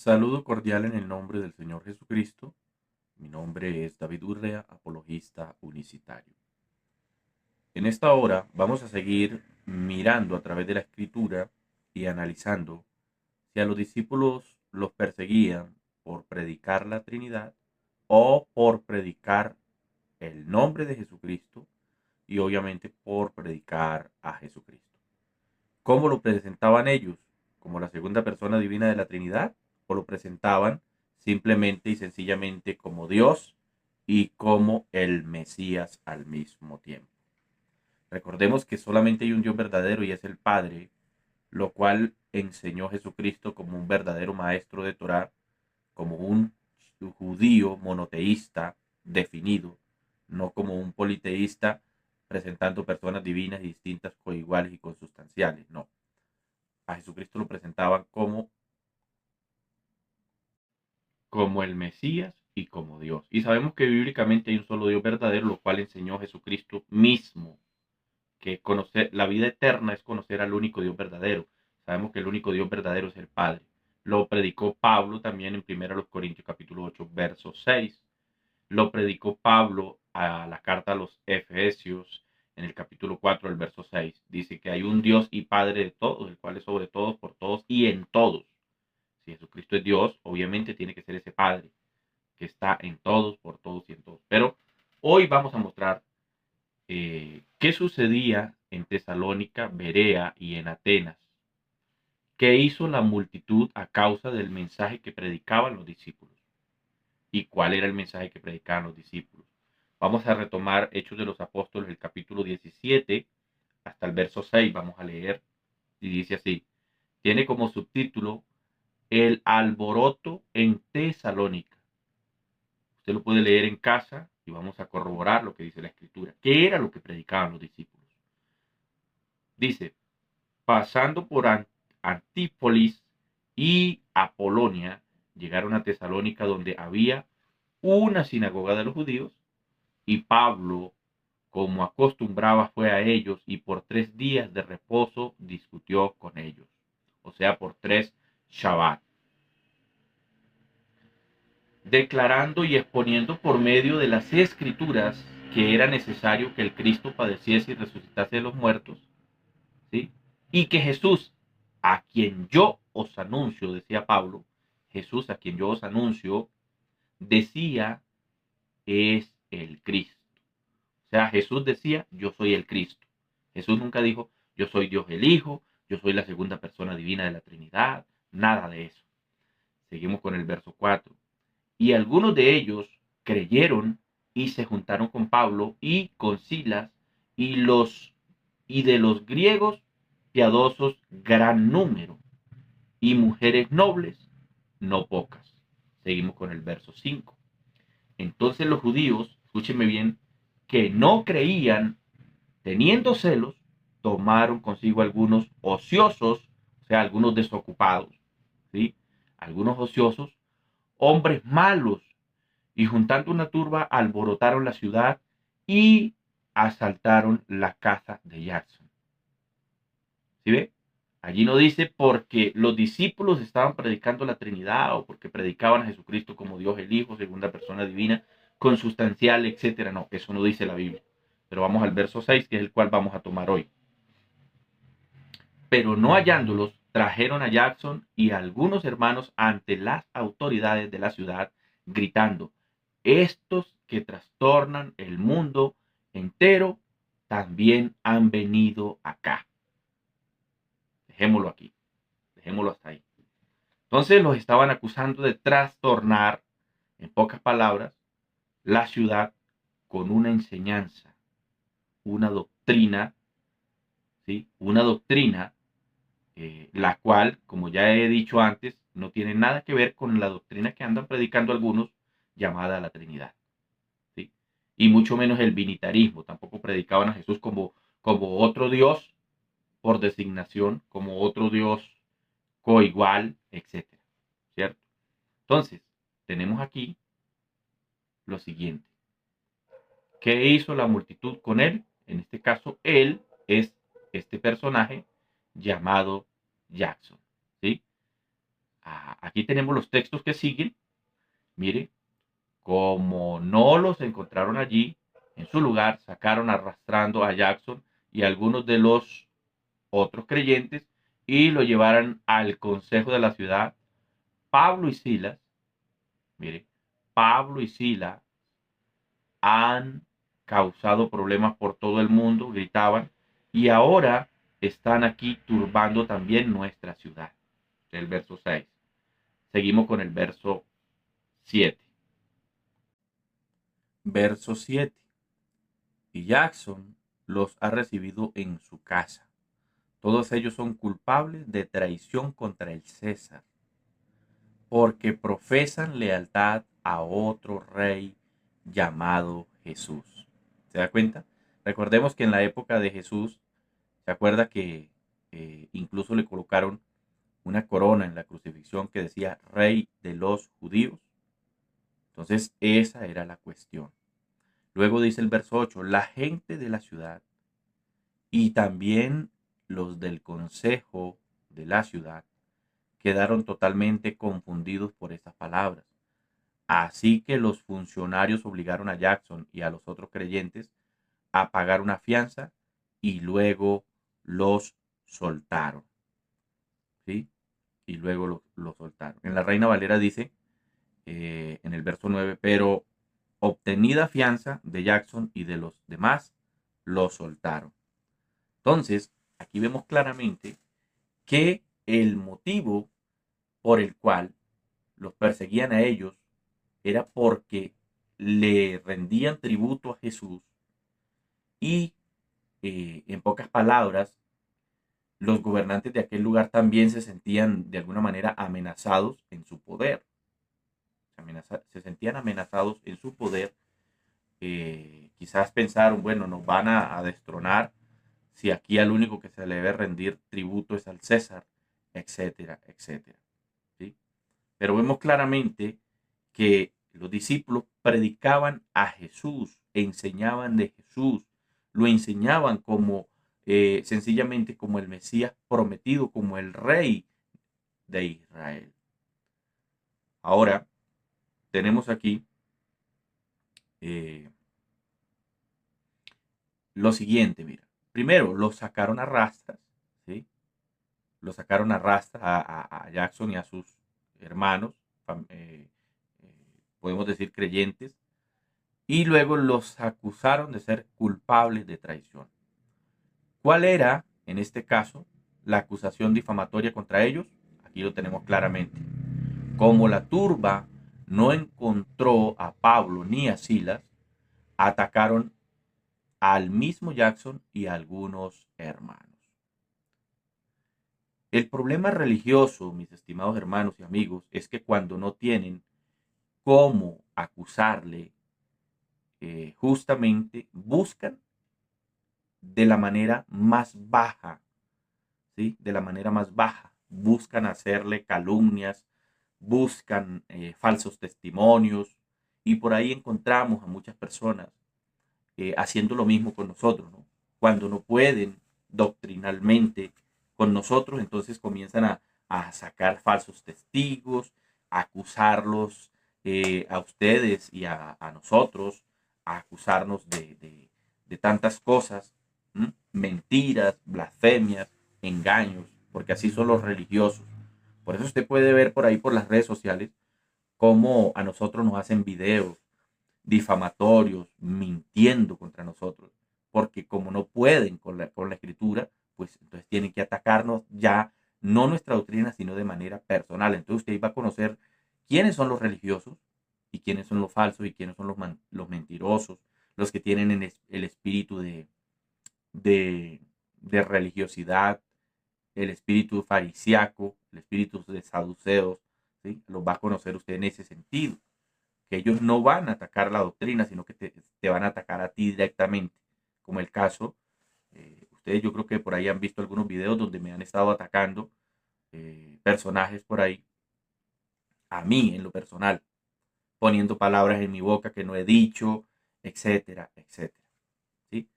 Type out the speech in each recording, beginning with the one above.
Saludo cordial en el nombre del Señor Jesucristo. Mi nombre es David Urrea, apologista unicitario. En esta hora vamos a seguir mirando a través de la Escritura y analizando si a los discípulos los perseguían por predicar la Trinidad o por predicar el nombre de Jesucristo y obviamente por predicar a Jesucristo. ¿Cómo lo presentaban ellos? ¿Como la segunda persona divina de la Trinidad? ¿O lo presentaban simplemente y sencillamente como Dios y como el Mesías al mismo tiempo? Recordemos que solamente hay un Dios verdadero y es el Padre, lo cual enseñó Jesucristo como un verdadero maestro de Torá, como un judío monoteísta definido, no como un politeísta presentando personas divinas y distintas, coiguales y consustanciales, no. A Jesucristo lo presentaban como el Mesías y como Dios. Y sabemos que bíblicamente hay un solo Dios verdadero, lo cual enseñó Jesucristo mismo, que conocer la vida eterna es conocer al único Dios verdadero. Sabemos que el único Dios verdadero es el Padre. Lo predicó Pablo también en 1 Corintios capítulo 8, verso 6. Lo predicó Pablo a la carta a los Efesios en el capítulo 4, el verso 6. Dice que hay un Dios y Padre de todos, el cual es sobre todos, por todos y en todos. Si Jesucristo es Dios, obviamente tiene que ser ese Padre que está en todos, por todos y en todos. Pero hoy vamos a mostrar qué sucedía en Tesalónica, Berea y en Atenas. ¿Qué hizo la multitud a causa del mensaje que predicaban los discípulos? ¿Y cuál era el mensaje que predicaban los discípulos? Vamos a retomar Hechos de los Apóstoles, el capítulo 17, hasta el verso 6. Vamos a leer y dice así. Tiene como subtítulo El alboroto en Tesalónica. Usted lo puede leer en casa y vamos a corroborar lo que dice la Escritura. ¿Qué era lo que predicaban los discípulos? Dice, pasando por Antípolis y Apolonia, llegaron a Tesalónica donde había una sinagoga de los judíos y Pablo, como acostumbraba, fue a ellos y por 3 días de reposo discutió con ellos. O sea, por 3 Shabbat, declarando y exponiendo por medio de las escrituras que era necesario que el Cristo padeciese y resucitase de los muertos, ¿sí? Y que Jesús, a quien yo os anuncio, decía Pablo, Jesús a quien yo os anuncio, decía, es el Cristo. O sea, Jesús decía, yo soy el Cristo. Jesús nunca dijo, yo soy Dios el Hijo, yo soy la segunda persona divina de la Trinidad, nada de eso. Seguimos con el verso 4. Y algunos de ellos creyeron y se juntaron con Pablo y con Silas y de los griegos piadosos gran número y mujeres nobles no pocas. Seguimos con el verso 5. Entonces los judíos, escúchenme bien, que no creían, teniendo celos, tomaron consigo algunos ociosos, o sea, algunos desocupados, ¿sí? Algunos ociosos, hombres malos, y juntando una turba alborotaron la ciudad y asaltaron la casa de Jackson. ¿Sí ve? Allí no dice porque los discípulos estaban predicando la Trinidad o porque predicaban a Jesucristo como Dios el Hijo, segunda persona divina, consustancial, etcétera. No, eso no dice la Biblia. Pero vamos al verso 6, que es el cual vamos a tomar hoy. Pero no hallándolos, trajeron a Jackson y a algunos hermanos ante las autoridades de la ciudad, gritando, estos que trastornan el mundo entero también han venido acá. Dejémoslo aquí, dejémoslo hasta ahí. Entonces los estaban acusando de trastornar, en pocas palabras, la ciudad con una enseñanza, una doctrina, ¿sí? Una doctrina la cual, como ya he dicho antes, no tiene nada que ver con la doctrina que andan predicando algunos llamada la Trinidad, ¿sí? Y mucho menos el binitarismo. Tampoco predicaban a Jesús como otro Dios por designación, como otro Dios coigual, etcétera, ¿cierto? Entonces, tenemos aquí lo siguiente. ¿Qué hizo la multitud con él? En este caso, él es este personaje llamado Jackson, ¿sí? Aquí tenemos los textos que siguen. Mire, como no los encontraron allí, en su lugar sacaron arrastrando a Jackson y a algunos de los otros creyentes y lo llevaron al consejo de la ciudad. Pablo y Silas, mire, Pablo y Silas han causado problemas por todo el mundo, gritaban, y ahora están aquí turbando también nuestra ciudad. El verso 6. Seguimos con el verso 7. Verso 7. Y Jackson los ha recibido en su casa. Todos ellos son culpables de traición contra el César, porque profesan lealtad a otro rey llamado Jesús. ¿Se da cuenta? Recordemos que en la época de Jesús, ¿se acuerda que incluso le colocaron una corona en la crucifixión que decía Rey de los Judíos? Entonces esa era la cuestión. Luego dice el verso 8, la gente de la ciudad y también los del consejo de la ciudad quedaron totalmente confundidos por estas palabras. Así que los funcionarios obligaron a Jackson y a los otros creyentes a pagar una fianza y luego los soltaron. ¿Sí? Y luego lo soltaron. En la Reina Valera dice, en el verso 9, pero obtenida fianza de Jackson y de los demás, lo soltaron. Entonces, aquí vemos claramente que el motivo por el cual los perseguían a ellos era porque le rendían tributo a Jesús y, en pocas palabras, los gobernantes de aquel lugar también se sentían de alguna manera amenazados en su poder. Se sentían amenazados en su poder. Quizás pensaron, bueno, nos van a destronar si aquí al único que se le debe rendir tributo es al César, etcétera, etcétera. ¿Sí? Pero vemos claramente que los discípulos predicaban a Jesús, enseñaban de Jesús, lo enseñaban como sencillamente como el Mesías prometido, como el rey de Israel. Ahora tenemos aquí lo siguiente, mira. Primero, lo sacaron a rastras, ¿sí? Lo sacaron a rastras a Jackson y a sus hermanos, podemos decir creyentes, y luego los acusaron de ser culpables de traición. ¿Cuál era, en este caso, la acusación difamatoria contra ellos? Aquí lo tenemos claramente. Como la turba no encontró a Pablo ni a Silas, atacaron al mismo Jackson y a algunos hermanos. El problema religioso, mis estimados hermanos y amigos, es que cuando no tienen cómo acusarle, justamente buscan de la manera más baja, ¿sí? De la manera más baja. Buscan hacerle calumnias, buscan falsos testimonios y por ahí encontramos a muchas personas haciendo lo mismo con nosotros, ¿no? Cuando no pueden doctrinalmente con nosotros, entonces comienzan a sacar falsos testigos, a acusarlos a ustedes y a nosotros, a acusarnos de tantas cosas, mentiras, blasfemias, engaños, porque así son los religiosos. Por eso usted puede ver por ahí por las redes sociales cómo a nosotros nos hacen videos difamatorios, mintiendo contra nosotros, porque como no pueden con la escritura, pues entonces tienen que atacarnos ya, no nuestra doctrina, sino de manera personal. Entonces usted va a conocer quiénes son los religiosos y quiénes son los falsos y quiénes son los mentirosos, los que tienen el espíritu de, de religiosidad, el espíritu farisiaco, el espíritu de saduceos, ¿sí? Los va a conocer usted en ese sentido, que ellos no van a atacar la doctrina, sino que te van a atacar a ti directamente, como el caso, ustedes yo creo que por ahí han visto algunos videos donde me han estado atacando personajes por ahí, a mí en lo personal, poniendo palabras en mi boca que no he dicho, etcétera, etcétera. ¿Sí?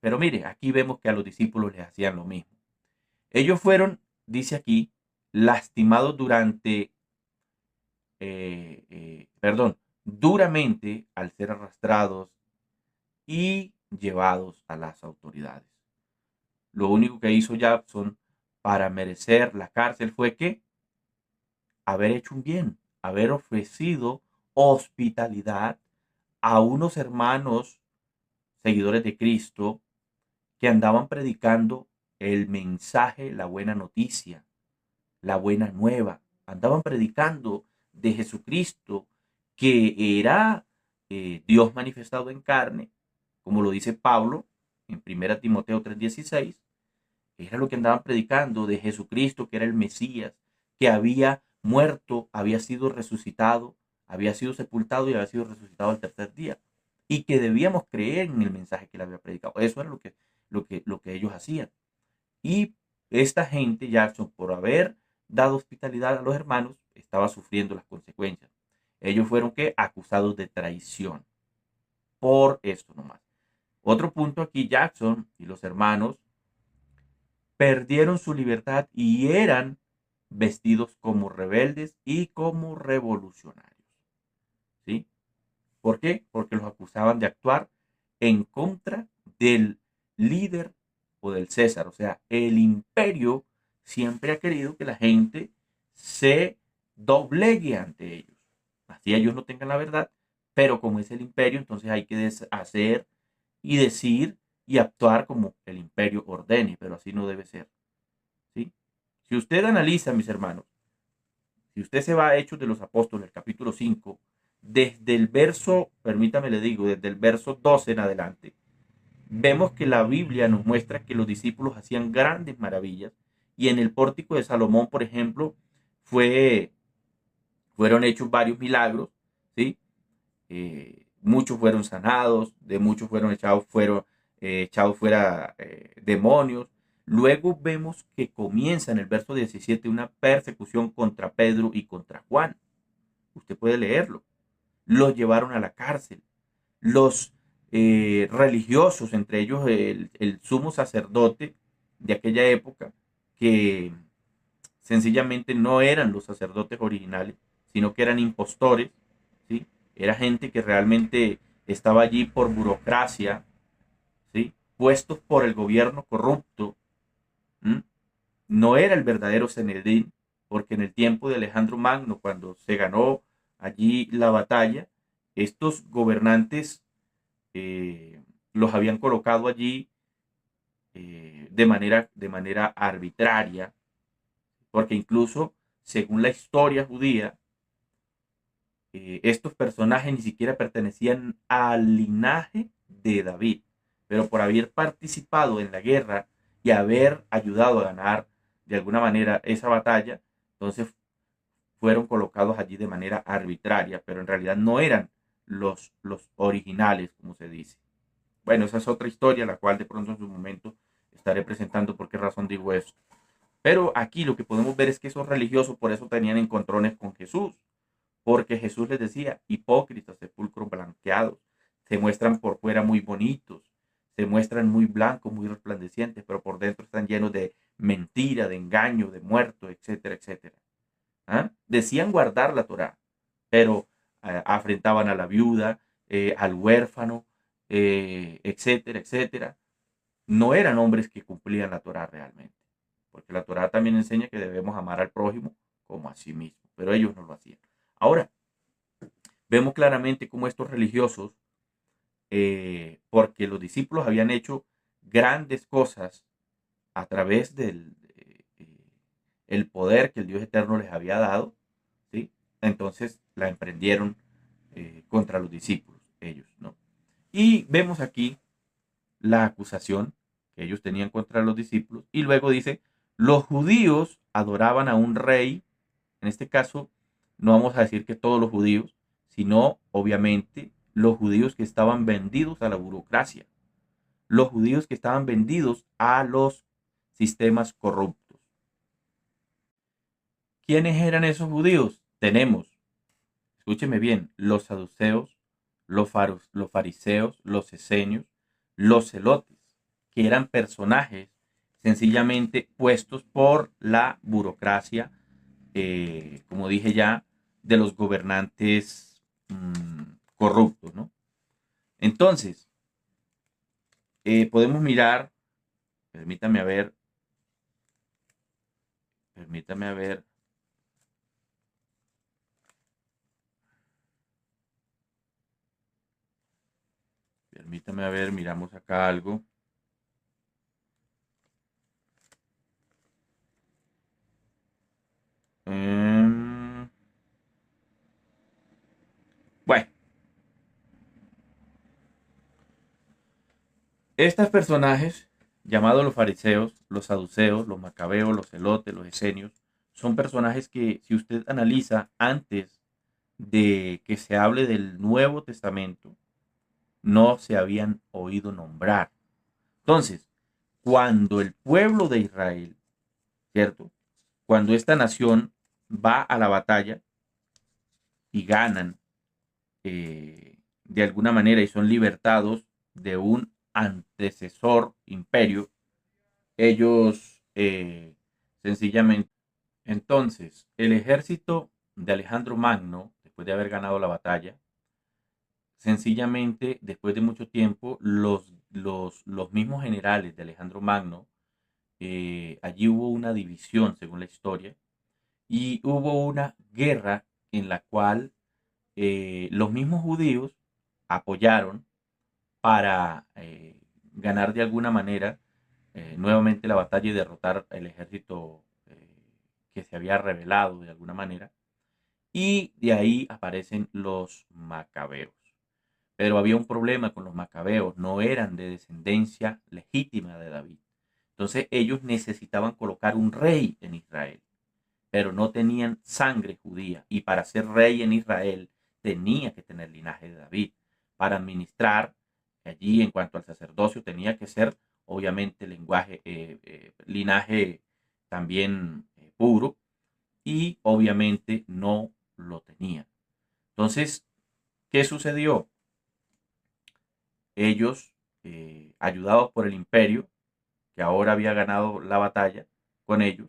Pero mire, aquí vemos que a los discípulos les hacían lo mismo. Ellos fueron, dice aquí, lastimados durante duramente al ser arrastrados y llevados a las autoridades. Lo único que hizo Jackson para merecer la cárcel fue que haber hecho un bien, haber ofrecido hospitalidad a unos hermanos seguidores de Cristo que andaban predicando el mensaje, la buena noticia, la buena nueva. Andaban predicando de Jesucristo, que era Dios manifestado en carne, como lo dice Pablo en 1 Timoteo 3:16. Era lo que andaban predicando de Jesucristo, que era el Mesías, que había muerto, había sido resucitado, había sido sepultado y había sido resucitado al tercer día. Y que debíamos creer en el mensaje que él había predicado. Eso era lo que ellos hacían. Y esta gente, Jackson, por haber dado hospitalidad a los hermanos, estaba sufriendo las consecuencias. Ellos fueron ¿qué? Acusados de traición. Por esto nomás. Otro punto aquí, Jackson y los hermanos perdieron su libertad y eran vestidos como rebeldes y como revolucionarios. ¿Sí? ¿Por qué? Porque los acusaban de actuar en contra del líder o del César. O sea, el imperio siempre ha querido que la gente se doblegue ante ellos. Así ellos no tengan la verdad, pero como es el imperio, entonces hay que hacer y decir y actuar como el imperio ordene, pero así no debe ser. ¿Sí? Si usted analiza, mis hermanos, si usted se va a Hechos de los Apóstoles, el capítulo 5, desde el verso, permítame le digo, desde el verso 12 en adelante, vemos que la Biblia nos muestra que los discípulos hacían grandes maravillas y en el pórtico de Salomón, por ejemplo, fueron hechos varios milagros, ¿sí? Muchos fueron sanados, de muchos echados fuera demonios. Luego vemos que comienza en el verso 17 una persecución contra Pedro y contra Juan. Usted puede leerlo. Los llevaron a la cárcel. Los religiosos, entre ellos el sumo sacerdote de aquella época, que sencillamente no eran los sacerdotes originales, sino que eran impostores, ¿sí? Era gente que realmente estaba allí por burocracia, ¿sí? Puestos por el gobierno corrupto. ¿Mm? No era el verdadero Sanedrín, porque en el tiempo de Alejandro Magno, cuando se ganó allí la batalla, estos gobernantes los habían colocado allí de manera arbitraria, porque incluso, según la historia judía, estos personajes ni siquiera pertenecían al linaje de David, pero por haber participado en la guerra y haber ayudado a ganar de alguna manera esa batalla, entonces fueron colocados allí de manera arbitraria, pero en realidad no eran los originales, como se dice. Bueno, esa es otra historia, la cual de pronto en su momento estaré presentando por qué razón digo eso. Pero aquí lo que podemos ver es que esos religiosos por eso tenían encontrones con Jesús, porque Jesús les decía, hipócritas, sepulcros blanqueados, se muestran por fuera muy bonitos, se muestran muy blancos, muy resplandecientes, pero por dentro están llenos de mentira, de engaño, de muerto, etcétera, etcétera. ¿Ah? Decían guardar la Torá, pero afrentaban a la viuda, al huérfano, etcétera, etcétera. No eran hombres que cumplían la Torá realmente, porque la Torá también enseña que debemos amar al prójimo como a sí mismo, pero ellos no lo hacían. Ahora, vemos claramente cómo estos religiosos, porque los discípulos habían hecho grandes cosas a través del el poder que el Dios eterno les había dado, ¿sí? Entonces la emprendieron contra los discípulos, ellos, ¿no? Y vemos aquí la acusación que ellos tenían contra los discípulos, y luego dice, los judíos adoraban a un rey. En este caso, no vamos a decir que todos los judíos, sino obviamente los judíos que estaban vendidos a la burocracia, los judíos que estaban vendidos a los sistemas corruptos. ¿Quiénes eran esos judíos? Tenemos, escúcheme bien, los saduceos, los fariseos, los esenios, los celotes, que eran personajes sencillamente puestos por la burocracia, como dije ya, de los gobernantes corruptos, ¿no? Entonces, podemos mirar, permítame a ver, permítame a ver, permítame a ver, miramos acá algo. Bueno, estos personajes, llamados los fariseos, los saduceos, los macabeos, los celotes, los esenios, son personajes que, si usted analiza antes de que se hable del Nuevo Testamento, no se habían oído nombrar. Entonces, cuando el pueblo de Israel, ¿cierto? Cuando esta nación va a la batalla y ganan de alguna manera y son libertados de un antecesor imperio, ellos sencillamente. Entonces, el ejército de Alejandro Magno, después de haber ganado la batalla, sencillamente, después de mucho tiempo, los mismos generales de Alejandro Magno, allí hubo una división, según la historia, y hubo una guerra en la cual los mismos judíos apoyaron para ganar de alguna manera nuevamente la batalla y derrotar el ejército que se había rebelado de alguna manera. Y de ahí aparecen los macabeos. Pero había un problema con los macabeos, no eran de descendencia legítima de David. Entonces ellos necesitaban colocar un rey en Israel, pero no tenían sangre judía. Y para ser rey en Israel tenía que tener linaje de David. Para administrar allí en cuanto al sacerdocio tenía que ser obviamente linaje también puro, y obviamente no lo tenía. Entonces, ¿qué sucedió? Ellos, ayudados por el imperio, que ahora había ganado la batalla con ellos,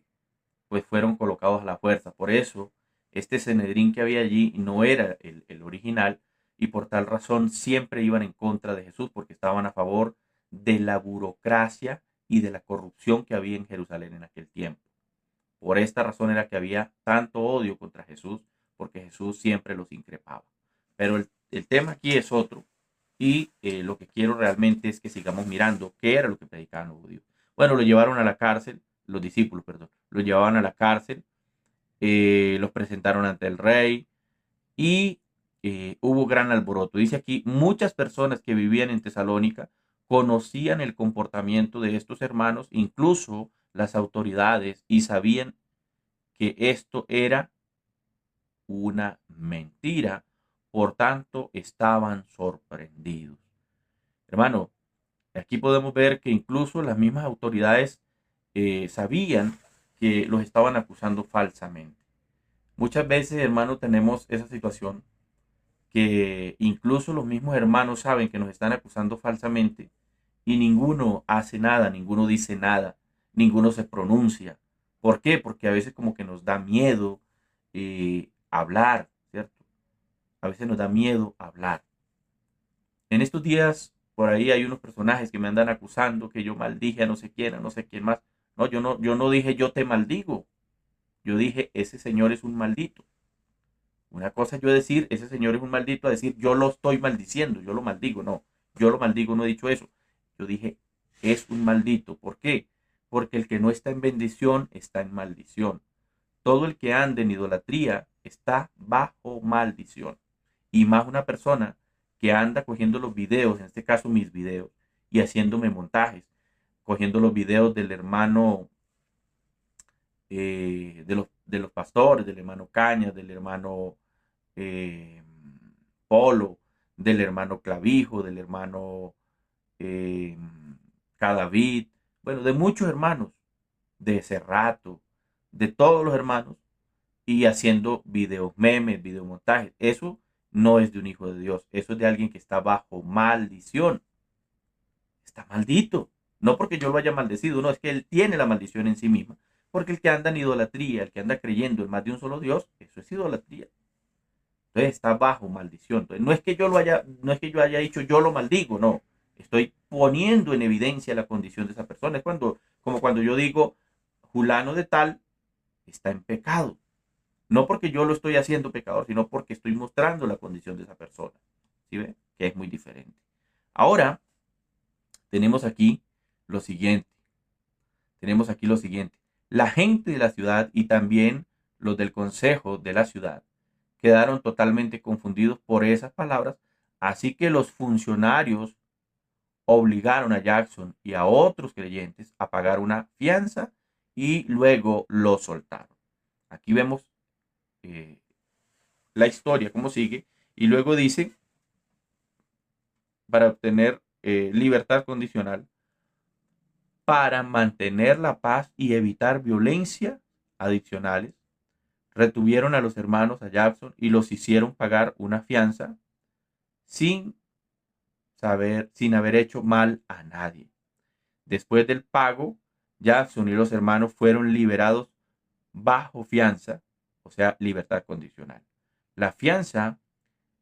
pues fueron colocados a la fuerza. Por eso, este Sanedrín que había allí no era el original, y por tal razón siempre iban en contra de Jesús, porque estaban a favor de la burocracia y de la corrupción que había en Jerusalén en aquel tiempo. Por esta razón era que había tanto odio contra Jesús, porque Jesús siempre los increpaba. Pero el tema aquí es otro, y lo que quiero realmente es que sigamos mirando qué era lo que predicaban los judíos. Bueno, lo llevaron a la cárcel, los discípulos, perdón, lo llevaban a la cárcel, los presentaron ante el rey, y hubo gran alboroto. Dice aquí, muchas personas que vivían en Tesalónica conocían el comportamiento de estos hermanos, incluso las autoridades, y sabían que esto era una mentira, por tanto estaban sorprendidos. Hermano, aquí podemos ver que incluso las mismas autoridades sabían que los estaban acusando falsamente. Muchas veces, hermano, tenemos esa situación que incluso los mismos hermanos saben que nos están acusando falsamente, y ninguno hace nada, ninguno dice nada, ninguno se pronuncia. ¿Por qué? Porque a veces como que nos da miedo hablar, ¿cierto? A veces nos da miedo hablar. En estos días, por ahí hay unos personajes que me andan acusando que yo maldije a no sé quién, a no sé quién más. No, yo no dije yo te maldigo. Yo dije ese señor es un maldito. Una cosa es yo decir ese señor es un maldito, a decir yo lo estoy maldiciendo, yo lo maldigo. No, yo lo maldigo, no he dicho eso. Yo dije es un maldito. ¿Por qué? Porque el que no está en bendición está en maldición. Todo el que anda en idolatría está bajo maldición. Y más una persona que anda cogiendo los videos, en este caso mis videos, y haciéndome montajes, cogiendo los videos del hermano, de los pastores, del hermano Cañas, del hermano eh, Polo, del hermano Clavijo, del hermano eh, Cadavid, bueno, de muchos hermanos, de Cerrato, de todos los hermanos, y haciendo videos memes, videomontajes. Eso no es de un hijo de Dios, eso es de alguien que está bajo maldición. Está maldito. No porque yo lo haya maldecido, no, es que él tiene la maldición en sí misma. Porque el que anda en idolatría, el que anda creyendo en más de un solo Dios, eso es idolatría. Entonces está bajo maldición. Entonces, no es que yo haya dicho yo lo maldigo, no. Estoy poniendo en evidencia la condición de esa persona. Es como cuando yo digo, fulano de tal está en pecado. No porque yo lo estoy haciendo pecador, sino porque estoy mostrando la condición de esa persona. ¿Sí ve? Que es muy diferente. Ahora, tenemos aquí lo siguiente. Tenemos aquí lo siguiente. La gente de la ciudad y también los del consejo de la ciudad quedaron totalmente confundidos por esas palabras, así que los funcionarios obligaron a Jackson y a otros creyentes a pagar una fianza y luego lo soltaron. Aquí vemos eh, la historia, cómo sigue, y luego dice, para obtener libertad condicional, para mantener la paz y evitar violencia adicionales, retuvieron a los hermanos a Jackson y los hicieron pagar una fianza sin sin haber hecho mal a nadie. Después del pago, Jackson y los hermanos fueron liberados bajo fianza, o sea, libertad condicional. La fianza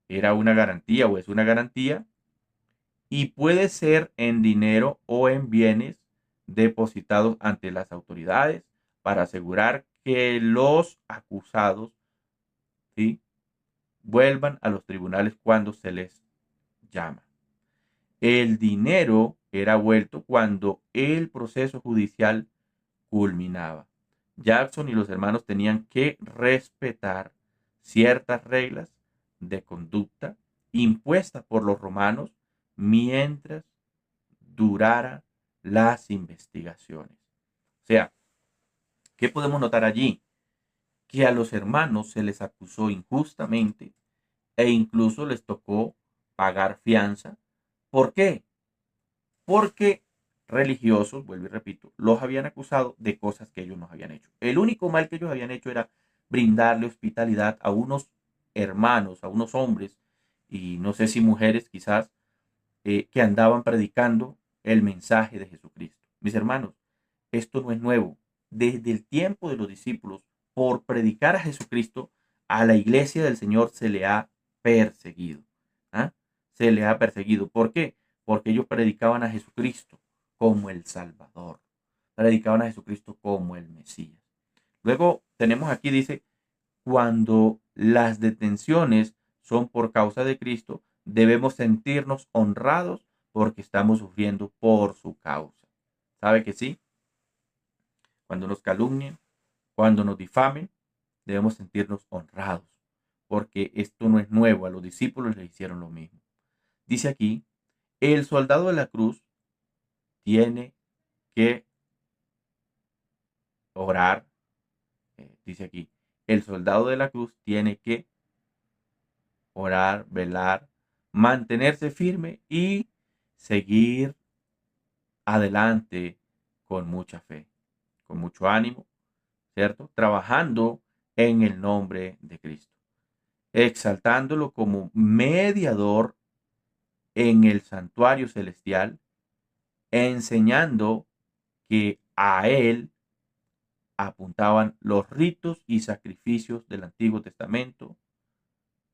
era una garantía o es una garantía y puede ser en dinero o en bienes depositados ante las autoridades para asegurar que los acusados, ¿sí?, vuelvan a los tribunales cuando se les llama. El dinero era vuelto cuando el proceso judicial culminaba. Jackson y los hermanos tenían que respetar ciertas reglas de conducta impuestas por los romanos mientras durara las investigaciones. O sea, ¿qué podemos notar allí? Que a los hermanos se les acusó injustamente e incluso les tocó pagar fianza. ¿Por qué? Porque religiosos, vuelvo y repito, los habían acusado de cosas que ellos no habían hecho. El único mal que ellos habían hecho era brindarle hospitalidad a unos hermanos, a unos hombres, y no sé si mujeres quizás, que andaban predicando el mensaje de Jesucristo. Mis hermanos, esto no es nuevo. Desde el tiempo de los discípulos, por predicar a Jesucristo, a la iglesia del Señor se le ha perseguido. ¿Ah? Se le ha perseguido. ¿Por qué? Porque ellos predicaban a Jesucristo como el Salvador. Predicaban a Jesucristo como el Mesías. Luego tenemos aquí, dice, cuando las detenciones son por causa de Cristo, debemos sentirnos honrados porque estamos sufriendo por su causa. ¿Sabe que sí? Cuando nos calumnien, cuando nos difamen, debemos sentirnos honrados, porque esto no es nuevo, a los discípulos les hicieron lo mismo. Dice aquí, el soldado de la cruz tiene que orar, dice aquí, el soldado de la cruz tiene que orar, velar, mantenerse firme y seguir adelante con mucha fe, con mucho ánimo, ¿cierto? Trabajando en el nombre de Cristo, exaltándolo como mediador en el santuario celestial, enseñando que a él apuntaban los ritos y sacrificios del Antiguo Testamento,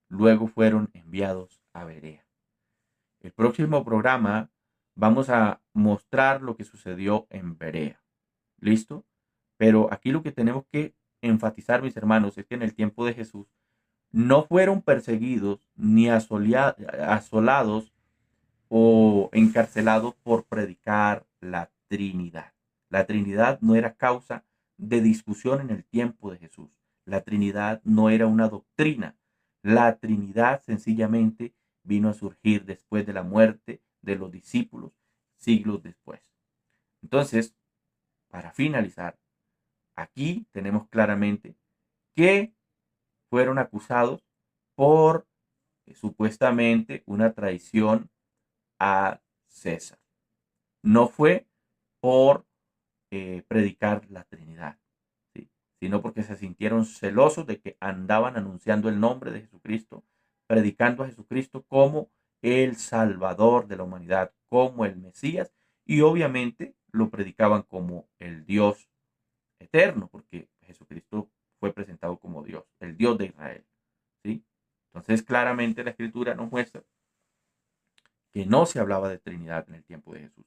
luego fueron enviados a Berea. El próximo programa vamos a mostrar lo que sucedió en Berea. ¿Listo? Pero aquí lo que tenemos que enfatizar, mis hermanos, es que en el tiempo de Jesús no fueron perseguidos ni asolados o encarcelados por predicar la Trinidad. La Trinidad no era causa de discusión en el tiempo de Jesús. La Trinidad no era una doctrina. La Trinidad sencillamente vino a surgir después de la muerte de los discípulos, siglos después. Entonces, para finalizar, aquí tenemos claramente que fueron acusados por supuestamente una traición a César. No fue por predicar la Trinidad, ¿sí?, sino porque se sintieron celosos de que andaban anunciando el nombre de Jesucristo, predicando a Jesucristo como el Salvador de la humanidad, como el Mesías, y obviamente lo predicaban como el Dios eterno, porque Jesucristo fue presentado como Dios, el Dios de Israel, ¿sí? Entonces Entonces, claramente la Escritura nos muestra que no se hablaba de Trinidad en el tiempo de Jesús.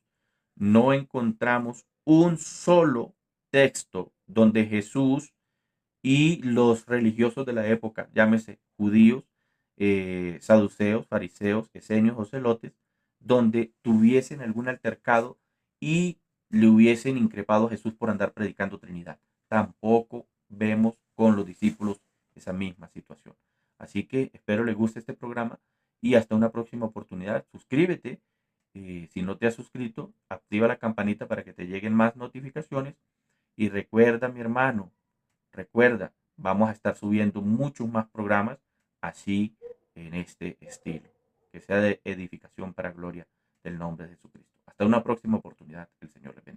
No encontramos un solo texto donde Jesús y los religiosos de la época, llámese judíos, saduceos, fariseos, esenios o celotes, donde tuviesen algún altercado y le hubiesen increpado a Jesús por andar predicando Trinidad. Tampoco vemos con los discípulos esa misma situación. Así que espero les guste este programa y hasta una próxima oportunidad. Suscríbete. Si no te has suscrito, activa la campanita para que te lleguen más notificaciones. Y recuerda, mi hermano, recuerda, vamos a estar subiendo muchos más programas así en este estilo. Que sea de edificación para gloria del nombre de Jesucristo. Hasta una próxima oportunidad. Que el Señor les bendiga.